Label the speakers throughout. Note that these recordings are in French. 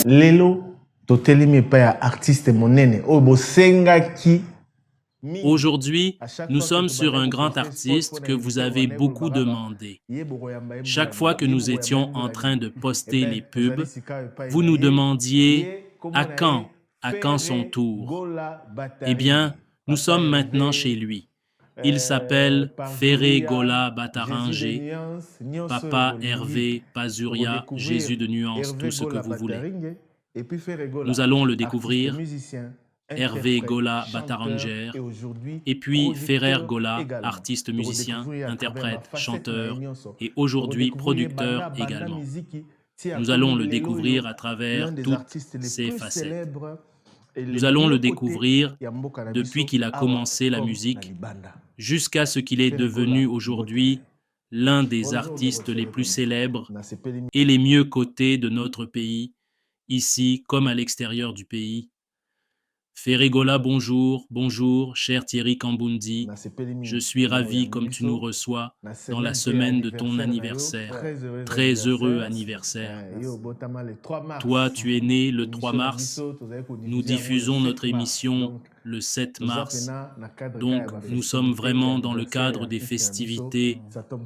Speaker 1: lelo totelemi pa ya artiste monene oyo bosengaki.
Speaker 2: Aujourd'hui, nous sommes sur un grand artiste que vous avez beaucoup demandé. Chaque fois que nous étions en train de poster les pubs, vous nous demandiez à quand son tour. Eh bien, nous sommes maintenant chez lui. Il s'appelle Ferré Gola Batarangé, Papa Hervé Pazuria, Jésus de nuance, tout ce que vous voulez. Nous allons le découvrir. Hervé Gola Batarangère, et puis Ferrer Gola, artiste musicien, interprète, chanteur et aujourd'hui producteur également. Nous allons le découvrir à travers toutes ses facettes. Nous allons le découvrir depuis qu'il a commencé la musique jusqu'à ce qu'il est devenu aujourd'hui l'un des artistes les plus célèbres et les mieux cotés de notre pays, ici comme à l'extérieur du pays. Ferré Gola, bonjour, bonjour, cher Thierry Kambundi. Je suis ravi comme tu nous reçois dans la semaine de ton anniversaire. Très heureux anniversaire. Toi, tu es né le 3 mars. Nous diffusons notre émission le 7 mars. Donc, nous sommes vraiment dans le cadre des festivités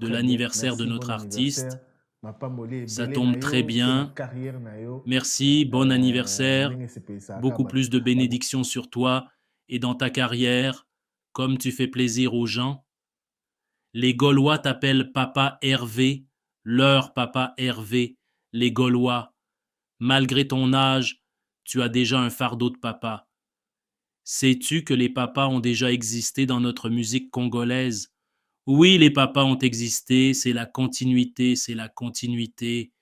Speaker 2: de l'anniversaire de notre artiste. Ça tombe très bien. Merci, bon anniversaire. Beaucoup plus de bénédictions sur toi et dans ta carrière, comme tu fais plaisir aux gens. Les Gaulois t'appellent Papa Hervé, leur Papa Hervé, les Gaulois. Malgré ton âge, tu as déjà un fardeau de papa. Sais-tu que les papas ont déjà existé dans notre musique congolaise? Oui, les papas ont existé, c'est la continuité, c'est la continuité.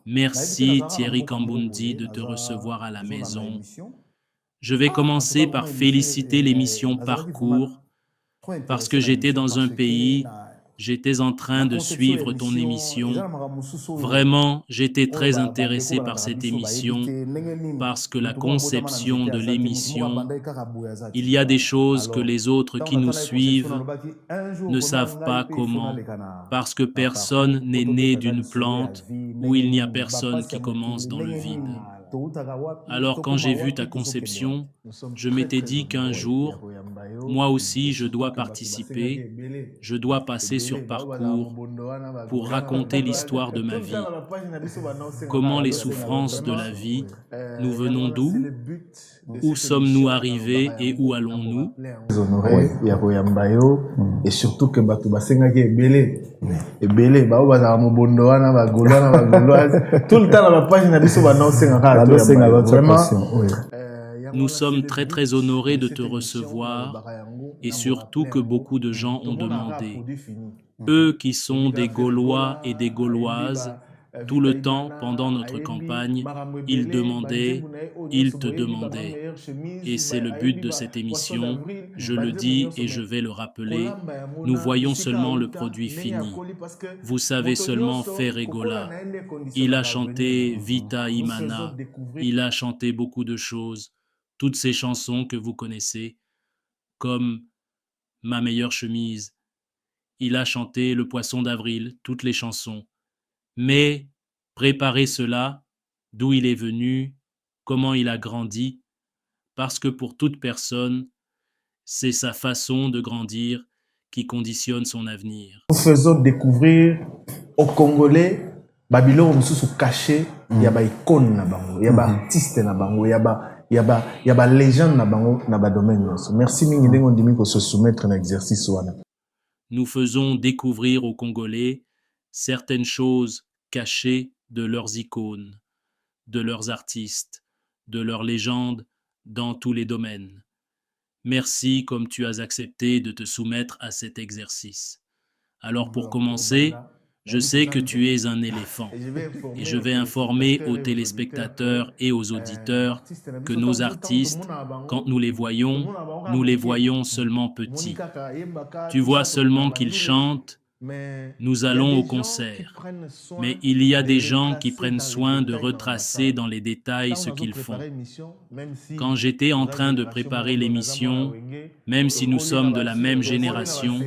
Speaker 2: Merci Thierry Kambundi de te recevoir à la maison. Je vais commencer par féliciter l'émission Parcours parce que j'étais dans un pays, j'étais en train de suivre ton émission. Vraiment, j'étais très intéressé par cette émission parce que la conception de l'émission, il y a des choses que les autres qui nous suivent ne savent pas comment, parce que personne n'est né d'une plante où il n'y a personne qui commence dans le vide. Alors quand j'ai vu ta conception, je m'étais dit qu'un jour, moi aussi je dois participer, je dois passer sur Parcours pour raconter l'histoire de ma vie. Comment les souffrances de la vie, nous venons d'où? Où sommes-nous arrivés et où allons-nous?
Speaker 1: Et surtout que bato basengaki ebele bao bazala mobondo wana bagolwana bagoloise tout le temps na bapage na biso banaosengaka vraiment.
Speaker 2: Nous sommes très très honorés de te recevoir et surtout que beaucoup de gens ont demandé. Eux qui sont des Gaulois et des Gauloises, tout le temps pendant notre campagne, ils demandaient, ils te demandaient. Et c'est le but de cette émission, je le dis et je vais le rappeler, nous voyons seulement le produit fini. Vous savez seulement Ferré Gola. Il a chanté Vita Imana, il a chanté beaucoup de choses, toutes ces chansons que vous connaissez, comme Ma meilleure chemise. Il a chanté Le poisson d'avril, toutes les chansons. Mais préparer cela, d'où il est venu, comment il a grandi, parce que pour toute personne, c'est sa façon de grandir qui conditionne son avenir.
Speaker 1: Nous faisons découvrir aux Congolais Babylone mususu caché, y a ba icône na bango, y a ba artiste na bango, y a ba légende na bango na ba domaine. Merci mingi ndenge ondimi ko se soumettre à exercice wana.
Speaker 2: Nous faisons découvrir aux Congolais certaines choses cachées de leurs icônes, de leurs artistes, de leurs légendes dans tous les domaines. Merci comme tu as accepté de te soumettre à cet exercice. Alors pour commencer, je sais que tu es un éléphant et je vais informer aux téléspectateurs et aux auditeurs que nos artistes, quand nous les voyons seulement petits. Tu vois seulement qu'ils chantent, nous allons au concert. Mais il y a des gens qui prennent soin de retracer dans les détails ce qu'ils font. Quand j'étais en train de préparer l'émission, même si nous sommes de la même génération,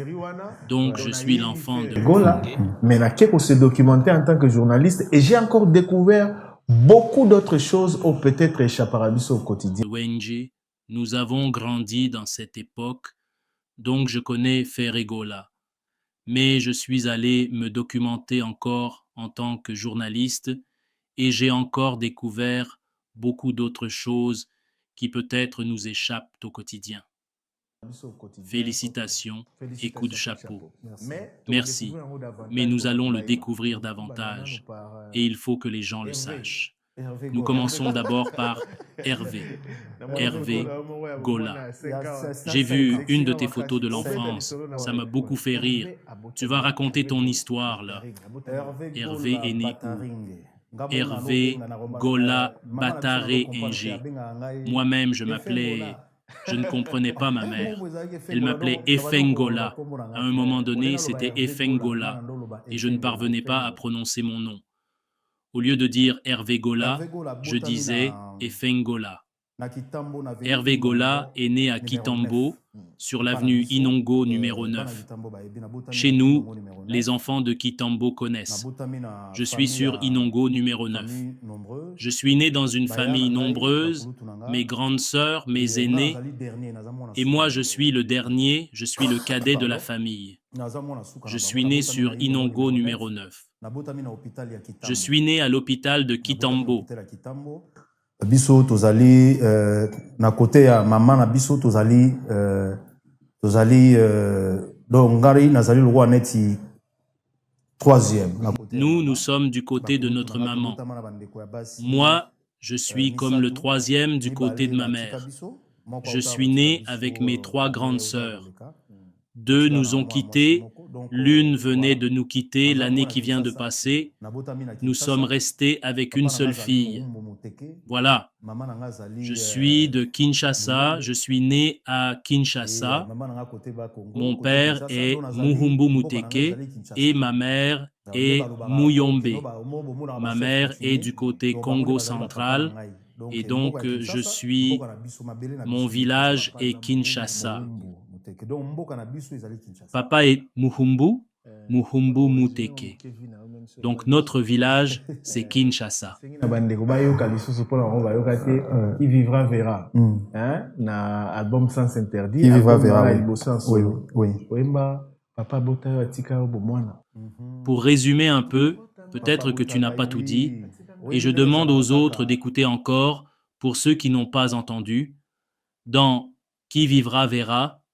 Speaker 2: donc je suis l'enfant de
Speaker 1: Gola, mais là, qu'on se documenter en tant que journaliste, et j'ai encore découvert beaucoup d'autres choses ont peut-être échappé à nous au quotidien.
Speaker 2: Wenji, nous avons grandi dans cette époque, donc je connais Ferregola. Mais je suis allé me documenter encore en tant que journaliste et j'ai encore découvert beaucoup d'autres choses qui peut-être nous échappent au quotidien. Félicitations et coup de chapeau. Merci, mais nous allons le découvrir davantage et il faut que les gens le sachent. Nous commençons d'abord par Hervé. Hervé Gola. J'ai vu une de tes photos de l'enfance. Ça m'a beaucoup fait rire. Tu vas raconter ton histoire là. Hervé est né où? Hervé Gola Bataré Ingé. Moi-même, je ne comprenais pas ma mère. Elle m'appelait Efengola. À un moment donné, c'était Efengola et je ne parvenais pas à prononcer mon nom. Au lieu de dire Hervé Gola, je disais Efengola. Hervé Gola est né à Kitambo, sur l'avenue Inongo numéro 9. Chez nous, les enfants de Kitambo connaissent. Je suis sur Inongo numéro 9. Je suis né dans une famille nombreuse, mes grandes sœurs, mes aînés, et moi je suis le dernier, je suis le cadet de la famille. Je suis né sur Inongo numéro 9. Je suis né à l'hôpital de Kitambo.
Speaker 3: Biso tozali na côté ya maman na biso tozali donc ngari nazali lokwa neti troisième.
Speaker 2: Nous sommes du côté de notre maman. Moi, je suis comme le troisième du côté de ma mère. Je suis né avec mes 3 grandes sœurs. 2 nous ont quittés, l'une venait de nous quitter l'année qui vient de passer. Nous sommes restés avec une seule fille. Voilà. Je suis de Kinshasa, je suis né à Kinshasa. Mon père est Muhumbu Muteke et ma mère est Muyombe. Ma mère est du côté Congo central et donc mon village est Kinshasa. Papa est Muhumbu Muteke. Donc notre village, c'est Kinshasa.
Speaker 1: Qui vivra verra. Na album Sans Interdit.
Speaker 3: Qui vivra verra.
Speaker 1: Oui.
Speaker 2: Pour résumer un peu, peut-être que tu n'as pas tout dit, et je demande aux autres d'écouter encore, pour ceux qui n'ont pas entendu, dans Qui vivra verra,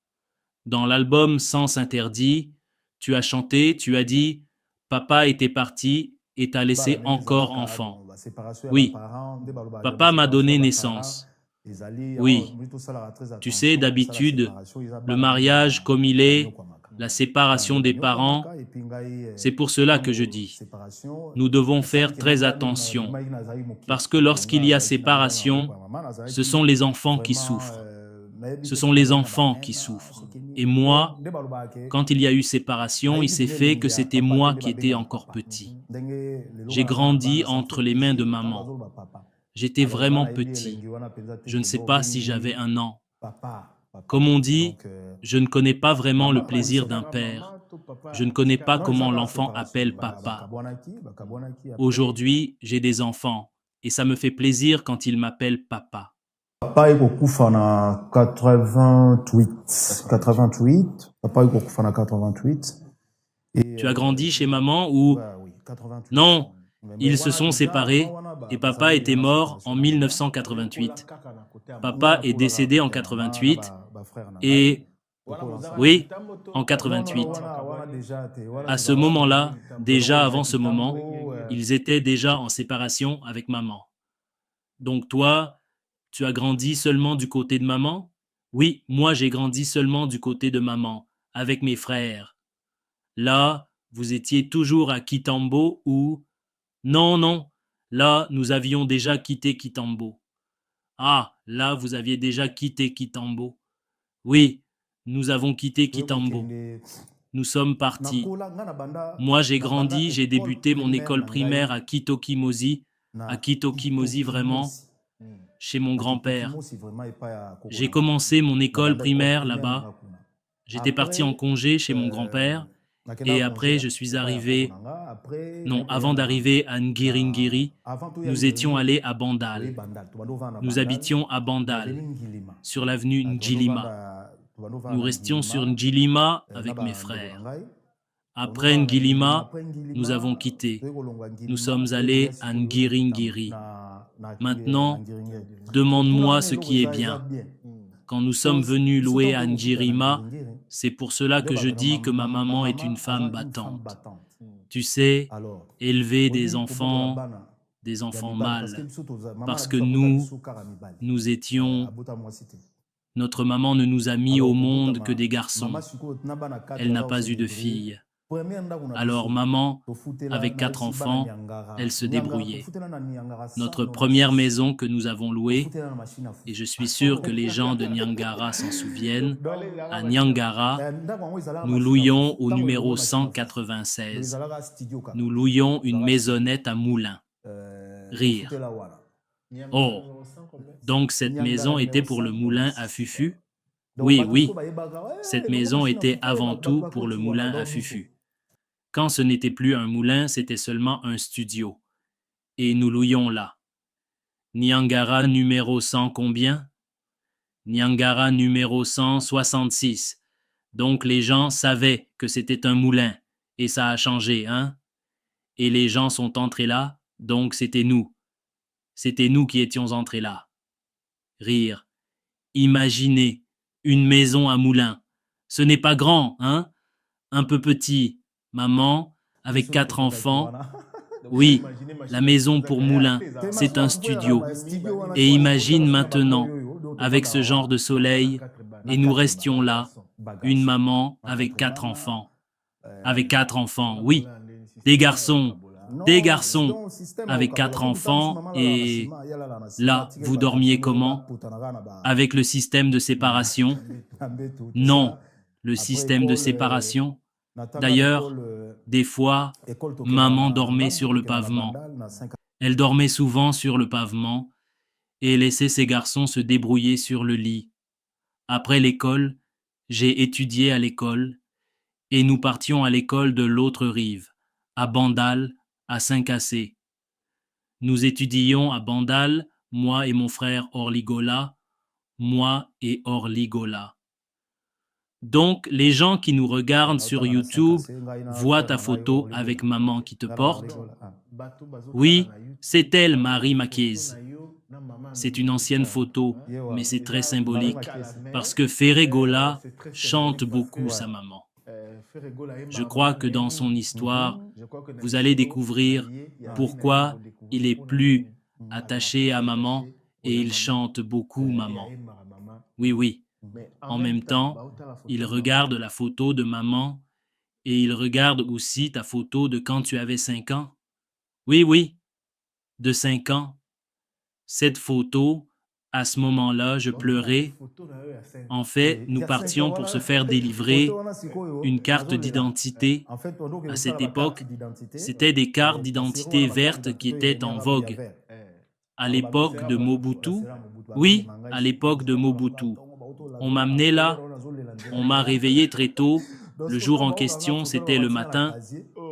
Speaker 2: dans l'album Sens Interdit, tu as chanté, tu as dit « Papa était parti et t'a laissé encore enfant ». Oui, papa m'a donné naissance. Oui, tu sais, d'habitude, le mariage comme il est, la séparation des parents, c'est pour cela que je dis, nous devons faire très attention, parce que lorsqu'il y a séparation, ce sont les enfants qui souffrent. Ce sont les enfants qui souffrent. Et moi, quand il y a eu séparation, il s'est fait que c'était moi qui étais encore petit. J'ai grandi entre les mains de maman. J'étais vraiment petit. Je ne sais pas si j'avais 1 an. Comme on dit, je ne connais pas vraiment le plaisir d'un père. Je ne connais pas comment l'enfant appelle papa. Aujourd'hui, j'ai des enfants et ça me fait plaisir quand ils m'appellent papa.
Speaker 3: Papa est kokufa na 88. Papa est kokufa na 88.
Speaker 2: Tu as grandi chez maman ou... Non, ils se sont séparés et papa était mort en 1988. Papa est décédé en 88 et... Oui, en 88. À ce moment-là, déjà avant ce moment, ils étaient déjà en séparation avec maman. Donc toi, tu as grandi seulement du côté de maman? Oui, moi j'ai grandi seulement du côté de maman, avec mes frères. Là, vous étiez toujours à Kitambo ou... Non, là, nous avions déjà quitté Kitambo. Ah, là, vous aviez déjà quitté Kitambo. Oui, nous avons quitté Kitambo. Nous sommes partis. Moi, j'ai grandi, j'ai débuté mon école primaire à Kitokimosi vraiment, chez mon grand-père. J'ai commencé mon école primaire là-bas. J'étais parti en congé chez mon grand-père Et après, je suis arrivé, non, avant d'arriver à Ngiringiri, nous étions allés à Bandal. Nous habitions à Bandal, sur l'avenue Njilima. Nous restions sur Njilima avec mes frères. Après Ngilima, nous avons quitté. Nous sommes allés à Ngiringiri. Maintenant, demande-moi ce qui est bien. Quand nous sommes venus louer à Njirima, c'est pour cela que je dis que ma maman est une femme battante. Tu sais, élever des enfants mâles, parce que nous étions... Notre maman ne nous a mis au monde que des garçons. Elle n'a pas eu de filles. Alors maman, avec 4 enfants, elle se débrouillait. Notre première maison que nous avons louée, et je suis sûr que les gens de Niangara s'en souviennent, à Niangara, nous louions au numéro 196. Nous louions une maisonnette à moulin. Rire. Oh, donc cette maison était pour le moulin à Fufu? Oui, oui, cette maison était avant tout pour le moulin à Fufu. Quand ce n'était plus un moulin, c'était seulement un studio. Et nous louions là. Niangara numéro 100 combien? Niangara numéro 166. Donc les gens savaient que c'était un moulin. Et ça a changé, hein? Et les gens sont entrés là, donc c'était nous. C'était nous qui étions entrés là. Rire. Imaginez, une maison à moulin. Ce n'est pas grand, hein? Un peu petit. Maman, avec 4 enfants. Oui, la maison pour moulin, c'est un studio. Et imagine maintenant, avec ce genre de soleil, et nous restions là, une maman avec 4 enfants. Avec 4 enfants, oui. Des garçons, avec 4 enfants, et là, vous dormiez comment? Avec le système de séparation? Non, le système de séparation. D'ailleurs, des fois, maman dormait sur le pavement. Elle dormait souvent sur le pavement et laissait ses garçons se débrouiller sur le lit. Après l'école, j'ai étudié à l'école et nous partions à l'école de l'autre rive, à Bandal, à Saint-Cassé. Nous étudions à Bandal, moi et mon frère Orligola, moi et Orligola. Donc, les gens qui nous regardent sur YouTube voient ta photo avec maman qui te porte. Oui, c'est elle, Marie Makiez. C'est une ancienne photo, mais c'est très symbolique, parce que Ferregola chante beaucoup sa maman. Je crois que dans son histoire, vous allez découvrir pourquoi il est plus attaché à maman et il chante beaucoup maman. Oui, oui. En même temps, il regarde la photo de maman et il regarde aussi ta photo de quand tu avais 5 ans. Oui, oui, de 5 ans. Cette photo, à ce moment-là, je pleurais. En fait, nous partions pour se faire délivrer une carte d'identité. À cette époque, c'était des cartes d'identité vertes qui étaient en vogue. À l'époque de Mobutu, oui, à l'époque de Mobutu. On m'a amené là, on m'a réveillé très tôt. Le jour en question, c'était le matin.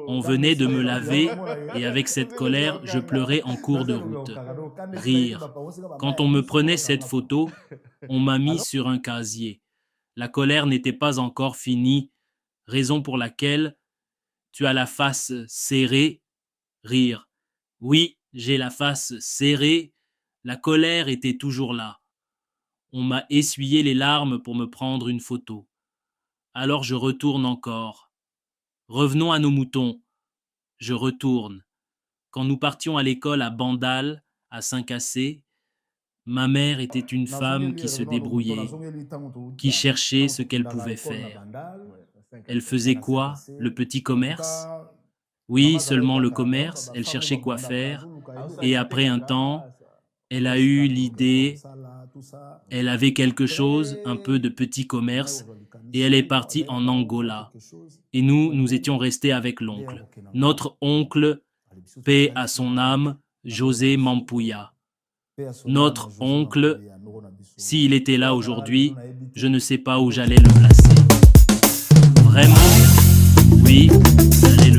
Speaker 2: On venait de me laver et avec cette colère, je pleurais en cours de route. Rire. Quand on me prenait cette photo, on m'a mis sur un casier. La colère n'était pas encore finie, raison pour laquelle tu as la face serrée. Rire. Oui, j'ai la face serrée. La colère était toujours là. On m'a essuyé les larmes pour me prendre une photo. Alors je retourne encore. Revenons à nos moutons. Je retourne. Quand nous partions à l'école à Bandal, à Saint-Cassé, ma mère était une femme qui se débrouillait, qui cherchait ce qu'elle pouvait faire. Elle faisait quoi? Le petit commerce? Oui, seulement le commerce. Elle cherchait quoi faire. Et après un temps, elle a eu l'idée, elle avait quelque chose, un peu de petit commerce, et elle est partie en Angola. Et nous étions restés avec l'oncle. Notre oncle, paix à son âme, José Mampouya. Notre oncle, s'il était là aujourd'hui, je ne sais pas où j'allais le placer. Vraiment, puis, allez